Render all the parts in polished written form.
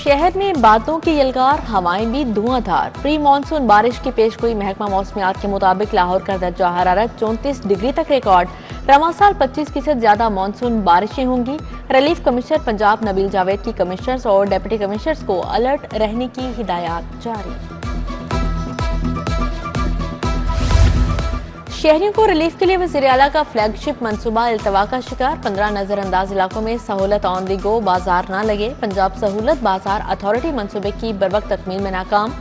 शहर में बादलों की यलगार, हवाएं भी धुआंधार। प्री मानसून बारिश की पेशगोई महकमा मौसमियात के मुताबिक लाहौर का दर्जा हरारत 34 डिग्री तक रिकॉर्ड। रवां साल 25% ज्यादा मानसून बारिशें होंगी। रिलीफ कमिश्नर पंजाब नबील जावेद की कमिश्नर्स और डिप्टी कमिश्नर्स को अलर्ट रहने की हिदायत जारी। शहरियों को रिलीफ के लिए वज़ीर आला का फ्लैगशिप मंसूबा इल्तवा का शिकार। 15 नजरअंदाज इलाकों में सहूलत ऑन दी गो, बाजार न लगे। पंजाब सहूलत बाजार अथॉरिटी मंसूबे की बरवक्त तकमील में नाकाम।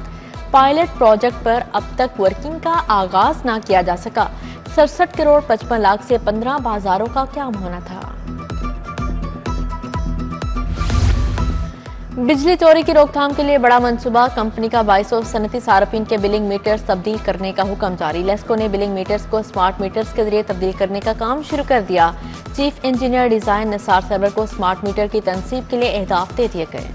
पायलट प्रोजेक्ट पर अब तक वर्किंग का आगाज न किया जा सका। 67 करोड़ 55 लाख से 15 बाजारों का क्याम होना था। बिजली चोरी की रोकथाम के लिए बड़ा मंसूबा। कंपनी का 2200 सनती सार्फिन के बिलिंग मीटर्स तब्दील करने का हुक्म जारी। लेस्को ने बिलिंग मीटर्स को स्मार्ट मीटर्स के जरिए तब्दील करने का काम शुरू कर दिया। Chief engineer design Nisar Sarwar को स्मार्ट मीटर की तनसीब के लिए अहदाफ दे दिए गए।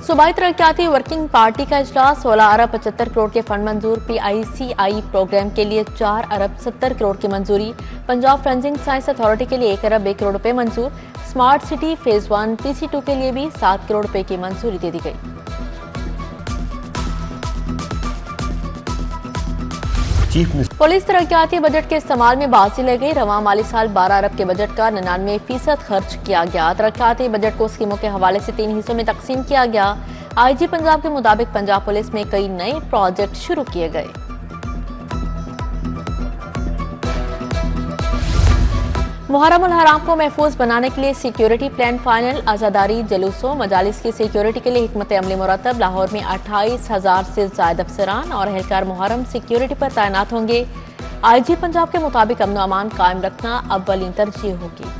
सूबाई तरक्याती वर्किंग पार्टी का इजलास। 16 अरब 75 करोड़ के फंड मंजूर। PICI प्रोग्राम के लिए 4 अरब 70 करोड़ की मंजूरी। पंजाब फोरेंसिक साइंस अथॉरिटी के लिए 1 अरब 1 करोड़ रुपए मंजूर। स्मार्ट सिटी फेज 1 PC2 के लिए भी 7 करोड़ रुपए की मंजूरी दे दी गई। पुलिस तरक्याती बजट के इस्तेमाल में बाजी ले गई। रवां माली साल 12 अरब के बजट का 99% खर्च किया गया। तरक्याती बजट को स्कीमों के हवाले से 3 हिस्सों में तकसीम किया गया। IG पंजाब के मुताबिक पंजाब पुलिस में कई नए प्रोजेक्ट शुरू किए गए। मुहर्रम उल हराम को महफूज बनाने के लिए सिक्योरिटी प्लान फाइनल। आजादारी जलूसों मजालिस की सिक्योरिटी के लिए हिकमत अमली मुरतब। लाहौर में 28,000 से ज्यादा अफसरान और अहलकार मुहर्रम सिक्योरिटी पर तैनात होंगे। IG पंजाब के मुताबिक अमन अमान कायम रखना अव्वलीन तरजीह होगी।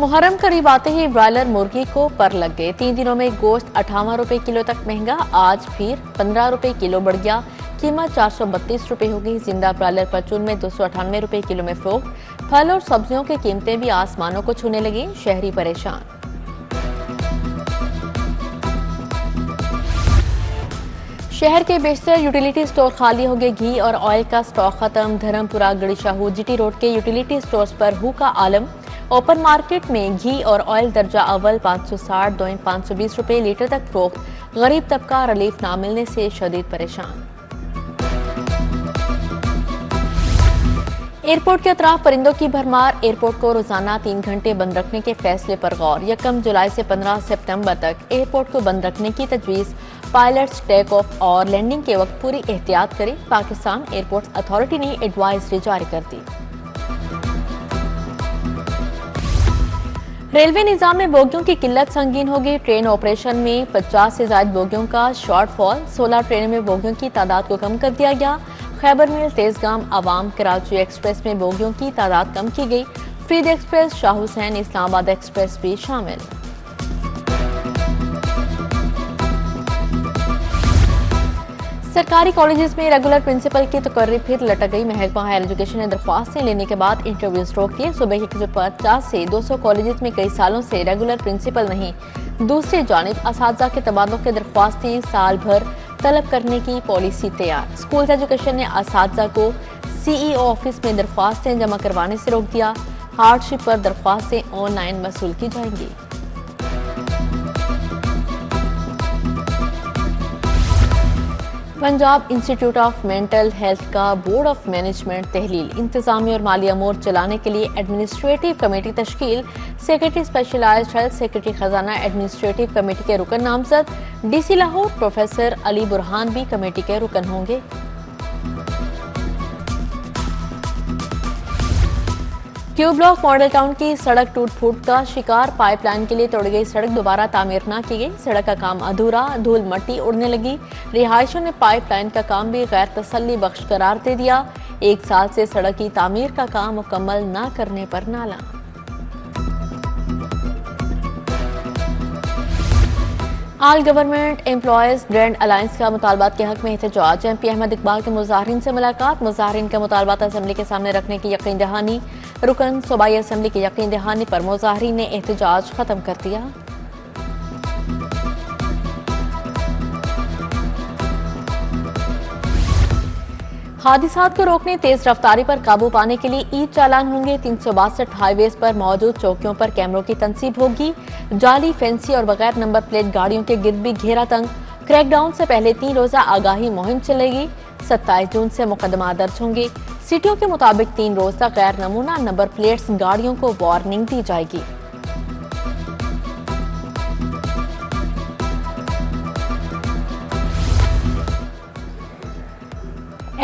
मुहर्रम करीब आते ही ब्रॉयलर मुर्गी को पर लग गए। 3 दिनों में गोश्त 58 रुपए किलो तक महंगा। आज फिर 15 रुपए किलो बढ़ गया। कीमत 432 रुपए होगी। जिंदा ब्रॉयलर परचून में 298 रुपए किलो में फरोख्त। फल और सब्जियों की कीमतें भी आसमानों को छूने लगी। शहरी परेशान। शहर के बेशतर यूटिलिटी स्टोर खाली हो गए। घी और ऑयल का स्टॉक खत्म। धर्मपुरा गड़ी शाहू GT रोड के यूटिलिटी स्टोर्स पर हु का आलम। ओपन मार्केट में घी और ऑयल दर्जा अव्वल 560 दोइन 520 रुपए लीटर तक फरोख्त। गरीब तबका रिलीफ ना मिलने से शदीद परेशान। एयरपोर्ट के अतराफ परिंदों की भरमार। एयरपोर्ट को रोजाना 3 घंटे बंद रखने के फैसले पर गौर। 1 जुलाई से 15 सितंबर तक एयरपोर्ट को बंद रखने की तजवीज। पायलट्स टेक ऑफ और लैंडिंग के वक्त पूरी एहतियात करें। पाकिस्तान एयरपोर्ट अथॉरिटी ने एडवाइजरी जारी कर दी। रेलवे निजाम में बोगियों की किल्लत संगीन होगी। ट्रेन ऑपरेशन में 50 से ज्यादा बोगियों का शॉर्टफॉल। 16 ट्रेनों में बोगियों की तादाद को कम कर दिया गया। खैबर मिल तेजगाम अवाम कराची एक्सप्रेस में बोगियों की तादाद कम की गई। फरीद एक्सप्रेस शाह हुसैन इस्लामाबाद एक्सप्रेस भी शामिल। सरकारी कॉलेजेस में रेगुलर प्रिंसिपल की तकर्री फिर लटक गई। महकमा हायर एजुकेशन ने दरख्वास्तें लेने के बाद इंटरव्यूज रोक दिए। सुबह के 150 से 200 कॉलेजेस में कई सालों से रेगुलर प्रिंसिपल नहीं। दूसरी जानिब असातिज़ा के तबादलों की दरख्वास्तें साल भर तलब करने की पॉलिसी तैयार। स्कूल एजुकेशन ने असातिज़ा को CEO ऑफिस में दरख्वास्तें जमा करवाने से रोक दिया। हार्डशिप पर दरख्वास्तें ऑनलाइन वसूल की जाएंगी। Punjab institute of mental health का बोर्ड ऑफ मैनेजमेंट तहलील। इंतजामी और माली अमूर चलाने के लिए एडमिनिस्ट्रेटिव कमेटी तश्कील। सेक्रेटरी स्पेशलाइज्ड हेल्थ, सेक्रेटरी खजाना एडमिनिस्ट्रेटिव कमेटी के रुकन नामजद। DC लाहौर प्रोफेसर अली बुरहान भी कमेटी के रुकन होंगे। क्यू ब्लॉक मॉडल टाउन की सड़क टूट फूट का शिकार। पाइपलाइन के लिए तोड़ी गई सड़क दोबारा तामीर न की गई। सड़क का काम अधूरा, धूल मट्टी उड़ने लगी। रिहायशों ने पाइपलाइन का काम भी गैर तसल्ली बख्श करार दे दिया। 1 साल से सड़क की तामीर का काम मुकम्मल न करने पर नाला। All government employees grand alliance का मुतालबात के हक में एहतजाज। MP अहमद इकबाल के मुजाहिरीन से मुलाकात। मुजाहिरीन का मुतालबात असेंबली के सामने रखने की यकीन दहानी। रुकन सूबाई असेंबली की यकीन दहानी पर मुजाहिरीन ने एहतजाज खत्म कर दिया। हादिसात को रोकने, तेज रफ्तारी पर काबू पाने के लिए ई चालान होंगे। 362 हाईवेज पर मौजूद चौकियों पर कैमरों की तनसीब होगी। जाली, फैंसी और बगैर नंबर प्लेट गाड़ियों के गिर्द भी घेरा तंग। क्रैकडाउन से पहले 3 रोजा आगाही मुहिम चलेगी। 27 जून से मुकदमा दर्ज होंगे। सिटियों के मुताबिक 3 रोजा गैर नमूना नंबर प्लेट्स गाड़ियों को वार्निंग दी जाएगी।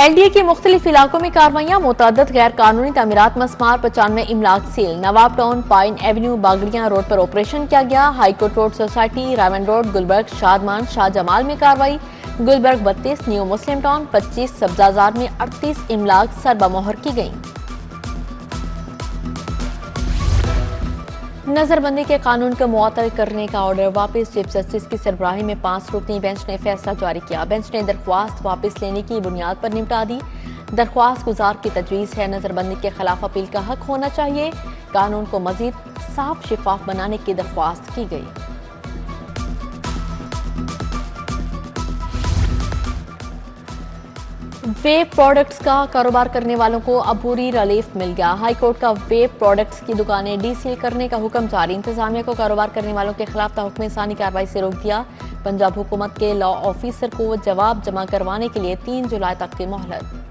LDA के मुख्तलिफ इलाकों में कार्रवाइयां, मुतअद्दिद गैर कानूनी तामीरात मस्मार, 95 इमलाक सील। Nawab town, pine avenue, Bagrian road पर ऑपरेशन किया गया। High court road society, Ravan road, Gulberg, Shadman, Shahjamal में कार्रवाई। गुलबर्ग 32, न्यू मुस्लिम टाउन 25, सब्जाजार में 38 इमलाक सरबमोहर की गई। नजरबंदी के कानून को मुअत्तल करने का ऑर्डर वापस। चीफ जस्टिस की सरबराही में 5 रुकनी बेंच ने फैसला जारी किया। बेंच ने दरख्वास्त वापस लेने की बुनियाद पर निपटा दी। दरख्वास्त गुजार की तजवीज़ है, नजरबंदी के खिलाफ अपील का हक होना चाहिए। कानून को मजीद साफ शिफाफ बनाने की दरख्वास्त की गई। वेब प्रोडक्ट्स का कारोबार करने वालों को अबूरी रिलीफ मिल गया। हाईकोर्ट का वेब प्रोडक्ट्स की दुकानें डीसील करने का हुक्म जारी। इंतजामिया को कारोबार करने वालों के खिलाफ तहक्कुम सानी कार्रवाई से रोक दिया। पंजाब हुकूमत के लॉ ऑफिसर को जवाब जमा करवाने के लिए 3 जुलाई तक की मोहलत।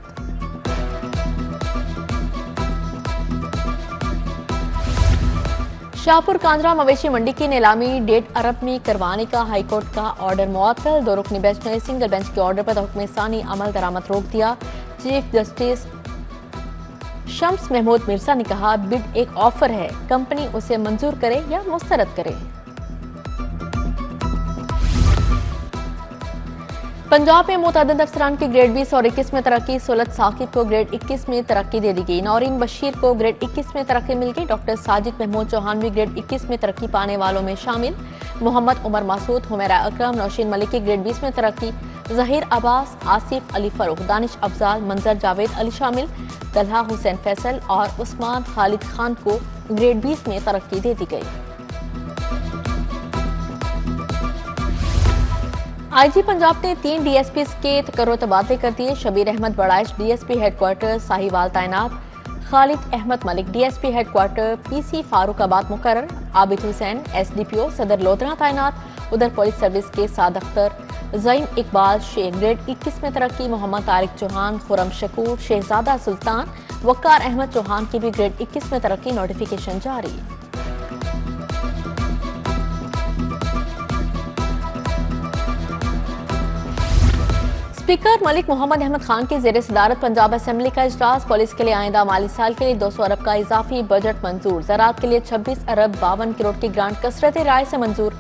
शाहपुर कांजरा मवेशी मंडी की नीलामी 1.5 अरब में करवाने का हाईकोर्ट का ऑर्डर मुअत्तल। 2 रुकनी बेंच ने सिंगल बेंच के ऑर्डर पर तहक्कुम सानी अमल दरामद रोक दिया। चीफ जस्टिस शम्स महमूद मिर्जा ने कहा, बिड एक ऑफर है, कंपनी उसे मंजूर करे या मुस्तरद करे। पंजाब में मुतअद्दिद अफसरान की ग्रेड 20 और 21 में तरक्की। सोलत साकिब को ग्रेड 21 में तरक्की दे दी गई। नौरीन बशीर को ग्रेड 21 में तरक्की मिल गई। डॉक्टर साजिद महमूद चौहान भी ग्रेड 21 में तरक्की पाने वालों में शामिल। मोहम्मद उमर मासूद, हुमैरा अकरम, नौशीन मलिक की ग्रेड 20 में तरक्की। जहीर अब्बास, आसिफ अली फरूख, दानिश अफजाल, मंजर जावेद अली शामिल। तलहा हुसैन फैसल और उस्मान खालिद खान को ग्रेड 20 में तरक्की दे दी गई। आईजी पंजाब ने 3 डीएसपी के तकर्रो तबादले कर दिए। शबीर अहमद बड़ाइश डीएसपी हेडक्वार्टर साहिवाल तैनात। Khalid Ahmed Malik DSP headquarter PC Farooqabad मुकर्रर। आबिद हुसैन एसडीपीओ सदर लोधरा तैनात। उधर पुलिस सर्विस के साद अख्तर ज़ईन इकबाल शेख ग्रेड 21 में तरक्की। मोहम्मद तारिक चौहान, खुरम शकूर, शहजादा सुल्तान, वक्कार अहमद चौहान की भी ग्रेड 21 में तरक्की। नोटिफिकेशन जारी। स्पीकर मलिक मोहम्मद अहमद खान की ज़ेर सदारत पंजाब असेंबली का इजलास। पुलिस के लिए आइंदा माली साल के लिए 200 अरब का इजाफी बजट मंजूर। ज़राअत के लिए 26 अरब 52 करोड़ की ग्रांट कसरत राय से मंजूर।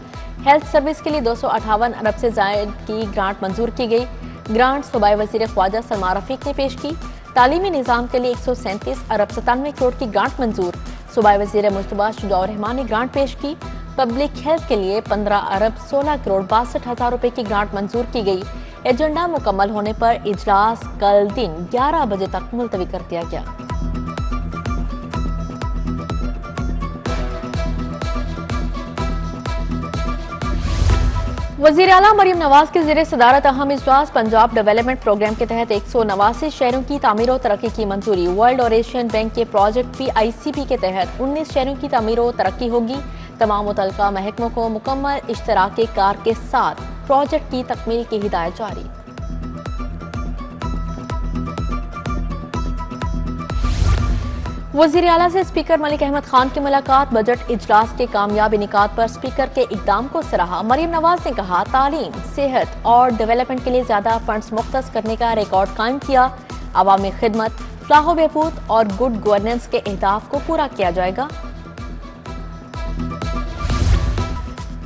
हेल्थ सर्विस के लिए 258 अरब से जायद की ग्रांट मंजूर की गई। ग्रांट सूबाई वज़ीर ख्वाजा सलमान रफीक ने पेश की। तालीमी निज़ाम के लिए 137 अरब 97 करोड़ की ग्रांट मंजूर। सूबाई वज़ीर मुश्तबा शुजाउर रहमान ने ग्रांट पेश की। पब्लिक हेल्थ के लिए 15 अरब 16 करोड़ 62 हजार रुपए की ग्रांट मंजूर की गई। एजेंडा मुकम्मल होने पर इजलास कल दिन 11 बजे तक मुलतवी कर दिया गया। वज़ीर आला मरियम नवाज की ज़ेर सदारत अहम इजलास। पंजाब डेवलपमेंट प्रोग्राम के तहत 189 शहरों की तामीर और तरक्की की मंजूरी। वर्ल्ड और एशियन बैंक के प्रोजेक्ट PICP के तहत 19 शहरों की तामीर और तरक्की होगी। तमाम मुतल्लिका महकमों को मुकम्मल इश्तराके कार के साथ प्रोजेक्ट की तकमील की हिदायत जारी। वज़ीर आला से स्पीकर मलिक अहमद खान की मुलाकात। बजट इजलास के कामयाब इनेकाद पर स्पीकर के इकदाम को सराहा। मरियम नवाज ने कहा, तालीम, सेहत और डेवलपमेंट के लिए ज्यादा फंड्स मुख्तस करने का रिकॉर्ड कायम किया। अवामी खिदमत, फलाह बहबूद और गुड गवर्नेंस के अहदाफ को पूरा किया जाएगा।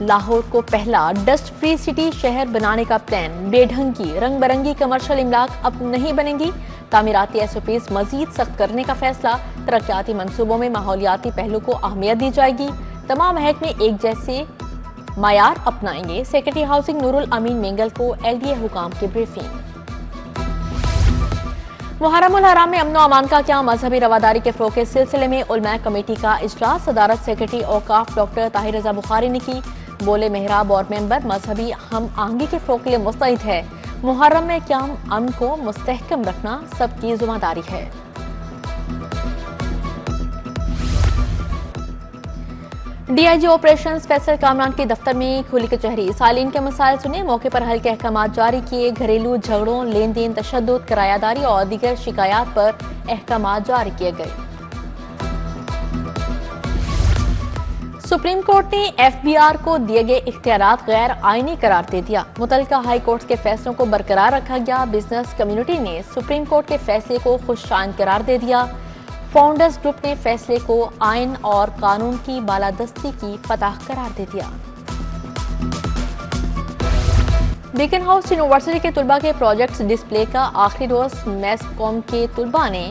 लाहौर को पहला डस्ट फ्री सिटी शहर बनाने का प्लान। बेढंगी रंग बिरंगी कमर्शियल इमलाक अब नहीं बनेंगी। तामीराती SOPs मजीद सख्त करने का फैसला। तरक्याती मंसूबों में माहौलियाती पहलू को अहमियत दी जाएगी। तमाम महकमे एक जैसे मायार अपनाएंगे। सेक्रेटरी हाउसिंग नूरुल अमीन मेंगल को LDA हुकाम की ब्रीफिंग। मुहर्रमुल हराम में अमन अमान का क्या, मजहबी रवादारी के फ़रोग़ के सिलसिले में उलमा कमेटी का इजलास। सदारत सेक्रेटरी औकाफ डॉक्टर ताहिर रजा बुखारी ने की। बोले, मेहराब और मेंबर मजहबी हम आहंगी के फ़रोग़ के लिए मुस्तैद है। मुहर्रम में क़याम अमन को मुस्तहकम रखना सबकी जिम्मेदारी है। डीआईजी ऑपरेशंस फैसल कामरान के दफ्तर में खुली कचहरी, सालीन के मसाइल सुने, मौके पर हल्के अहकाम जारी किए। घरेलू झगड़ों, लेन देन, तशद्दुद, किरायादारी और दीगर शिकायत पर अहकाम जारी किए गए। सुप्रीम कोर्ट ने एफबीआर को दिए गए इख्तियारात गैर आईनी करार दे दिया। मुतल्लिका हाई कोर्ट के फैसलों को बरकरार रखा गया। बिजनेस कम्युनिटी ने सुप्रीम कोर्ट के फैसले को खुशशान करार दे दिया। फाउंडर्स ग्रुप ने फैसले को आइन और कानून की बालादस्ती की फतह करार दे दिया। बीकन हाउस यूनिवर्सिटी के तुलबा के प्रोजेक्ट्स डिस्प्ले का आखिरी रोज मैस कॉम के तुलबा ने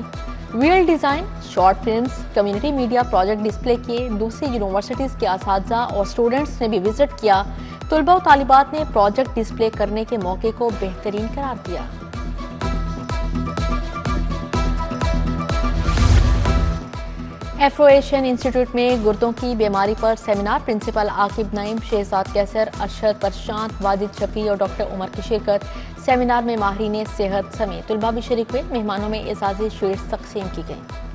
wheel design, short films, community media project display किए। दूसरी यूनिवर्सिटीज के असातिज़ा और स्टूडेंट्स ने भी विजिट किया। तुलबा और तालिबात ने प्रोजेक्ट डिस्प्ले करने के मौके को बेहतरीन करार दिया। एफ्रो एशियन इंस्टीट्यूट में गुर्दों की बीमारी पर सेमिनार, प्रिंसिपल आकिब नईम, शहजाद कैसर, अरशद प्रशांत, वाजिद शफी और डॉक्टर उमर की शिरकत। सेमिनार में माहिरीन सेहत समेत तुलबा भी शरीक हुए। मेहमानों में एजाजी शीट्स तकसीम की गई।